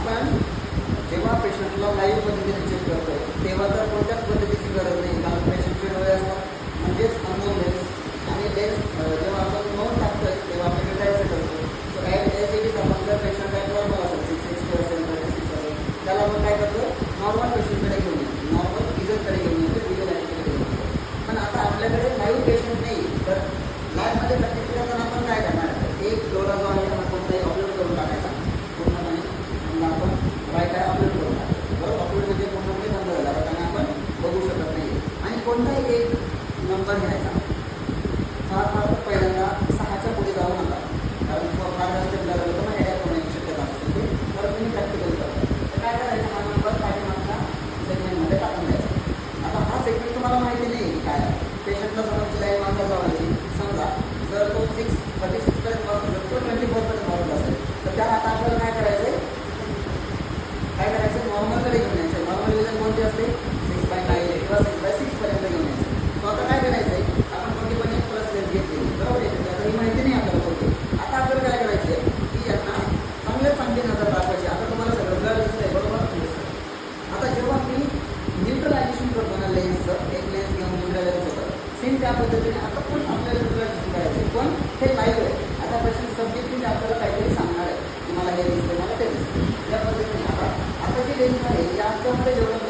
आपण जेव्हा पेशंटला लाईव्ह पद्धतीने चेक करतोय तेव्हा तर कोणत्याच पद्धतीची गरज नाही, कारण पेशंटचे डोळे असतात म्हणजेच अननोन लेन्स, आणि लेन्स जेव्हा आपण नोंद टाकतोय तेव्हा आपल्याकडे डायसेट असतो. सो ॲज इट इज आपण जर पेशंट आहे नॉर्मल असेल 660 असेल 36 असेल त्याला आपण काय करतो, नॉर्मल पेशंटकडे घेऊन येतो, नॉर्मल विजनकडे घेऊन येतो, विजन ॲक्टिव्हकडे घेऊन येतो. पण आता आपल्याकडे लाईव्ह पेशंट नाही, तर लॅबमध्ये प्रॅक्टिस करताना आपण काय करणार, एक डोळा जो आहे आपण कोणताही अपलोड करून टाकायचा पूर्णपणे, समजा आपण राईट आहे अपलोड करून टाकायचं, बरोबर. अपलोड म्हणजे पूर्णपणे बंद झाला त्याने आपण बघू शकत नाही, आणि कोणताही एक नंबर घ्यायचा. फार पहिल्यांदा 6च्या पुढे जाऊ नका, कारण फार जास्त ब्लर होतं तर मग हेडॅक होण्याची शक्यता असू शकते. तर तुम्ही प्रॅक्टिकल करता तर काय करायचं, हा नंबर पाठीमागच्या सेगमेंटमध्ये टाकून द्यायचा. आता हा सेगमेंट तुम्हाला माहिती नाही की काय, पेशंटला समजची लाईन माणसा लावायची. समजा जर तो 36 पर्यंत मारत असेल किंवा 24 पर्यंत मारत असेल तर त्या आता आपल्याला काय करायचं, नॉर्मलकडे घेऊन यायचं. नॉर्मल विजन कोणते असते, 6/9 किंवा 6/6 पर्यंत घेऊन यायचं. तो आता काय करायचं आहे, आपण कोणती प्लस लेन्स घेतली, बरोबर आहे. आता ही माहिती नाही आपल्याला कोणती. आता आपल्याला काय करायचं आहे की यांना चांगली नजर दाखवायची. आता तुम्हाला सगळं ब्लर दिसतंय, बरोबर. आता जेव्हा मी न्यूट्रलायझेशन करतो ना लेन्सचं, एक लेन्स घेऊन दुसऱ्या लेन्स होतं सेम त्या पद्धतीने आता पण आपल्याला न्यूट्रलायझेशन करायचं, पण हे लाईव्ह आहे. आता पेशंट सब्जेक्टली आपल्याला काहीतरी सांगणार आहे की मला हे दिसतं, मला ते दिसतं, या पद्धतीने. आता जी लेन्स आहे याच्यामध्ये जेवढं